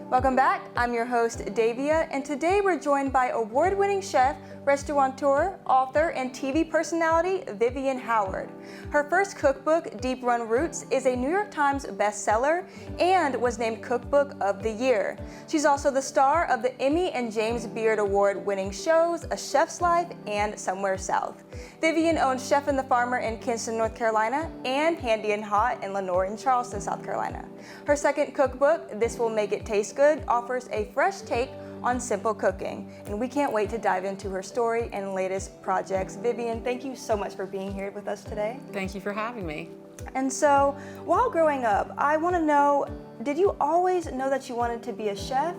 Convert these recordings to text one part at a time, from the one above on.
Welcome back. I'm your host, Davia, and today we're joined by award-winning chef, restaurateur, author, and TV personality, Vivian Howard. Her first cookbook, Deep Run Roots, is a New York Times bestseller and was named Cookbook of the Year. She's also the star of the Emmy and James Beard Award-winning shows, A Chef's Life and Somewhere South. Vivian owns Chef and the Farmer in Kinston, North Carolina, and Handy and Hot in Lenore in Charleston, South Carolina. Her second cookbook, This Will Make It Taste Good, offers a fresh take on simple cooking, and we can't wait to dive into her story and latest projects. Vivian, thank you so much for being here with us today. Thank you for having me. And so, while growing up, I want to know, did you always know that you wanted to be a chef?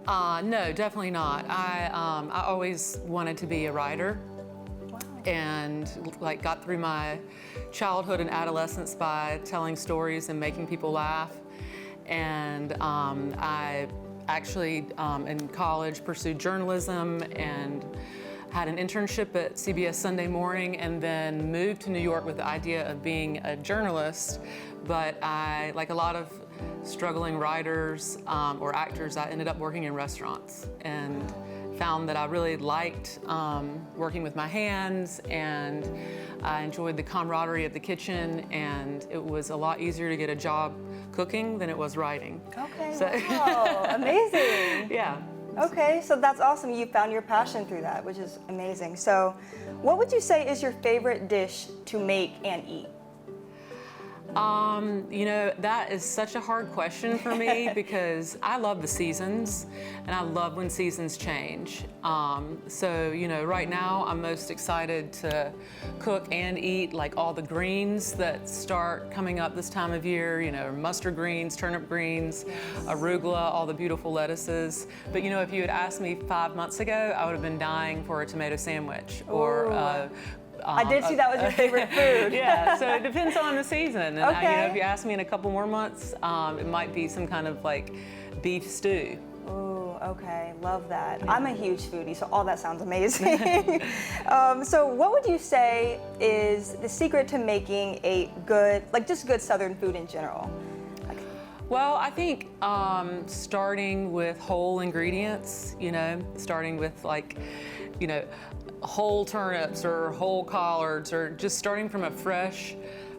No, definitely not. I always wanted to be a writer. Wow. And got through my childhood and adolescence by telling stories and making people laugh. And I actually, in college, pursued journalism and had an internship at CBS Sunday Morning, and then moved to New York with the idea of being a journalist. But I, like a lot of struggling writers or actors, I ended up working in restaurants and found that I really liked working with my hands, and I enjoyed the camaraderie of the kitchen, and it was a lot easier to get a job cooking than it was writing. Okay, So, wow, amazing. Yeah. Okay, so that's awesome. You found your passion through that, which is amazing. So, what would you say is your favorite dish to make and eat? You know, that is such a hard question for me because I love the seasons and I love when seasons change. So, you know, right now I'm most excited to cook and eat like all the greens that start coming up this time of year, you know, mustard greens, turnip greens, arugula, all the beautiful lettuces. But, you know, if you had asked me 5 months ago, I would have been dying for a tomato sandwich or I did see that was your favorite food. Yeah, so it depends on the season. And Okay. you know, if you ask me in a couple more months, it might be some kind of like beef stew. Ooh, okay, love that. I'm a huge foodie, so all that sounds amazing. So what would you say is the secret to making a good, like just good Southern food in general? Well, I think starting with whole ingredients, you know, starting with like, you know, whole turnips or whole collards, or just starting from a fresh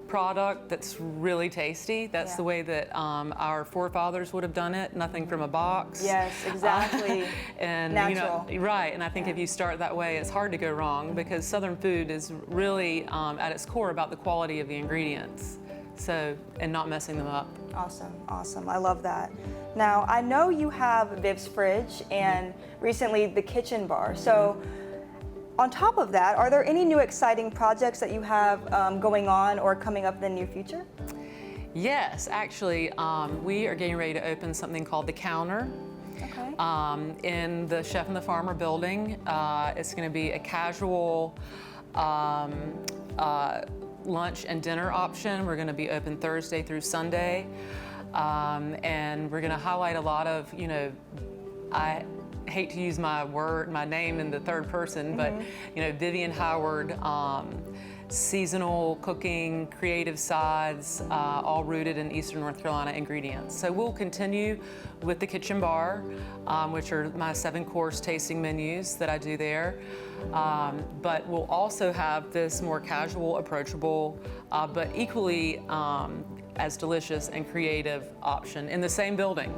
product that's really tasty. That's the way that our forefathers would have done it, nothing from a box. Yes, exactly. And natural. You know, right, and I think if you start that way, it's hard to go wrong because Southern food is really at its core about the quality of the ingredients. So, and not messing them up. Awesome, awesome. I love that. Now, I know you have Viv's Fridge and recently the Kitchen Bar. So, on top of that, are there any new exciting projects that you have going on or coming up in the near future? Yes, actually, we are getting ready to open something called The Counter. Okay. In the Chef and the Farmer building. It's going to be a casual lunch and dinner option. We're going to be open Thursday through Sunday, and we're going to highlight a lot of, you know, I hate to use my name in the third person, but you know, Vivian Howard, seasonal cooking, creative sides, all rooted in Eastern North Carolina ingredients. So we'll continue with the Kitchen Bar, which are my 7-course tasting menus that I do there. But we'll also have this more casual, approachable, but equally as delicious and creative option in the same building.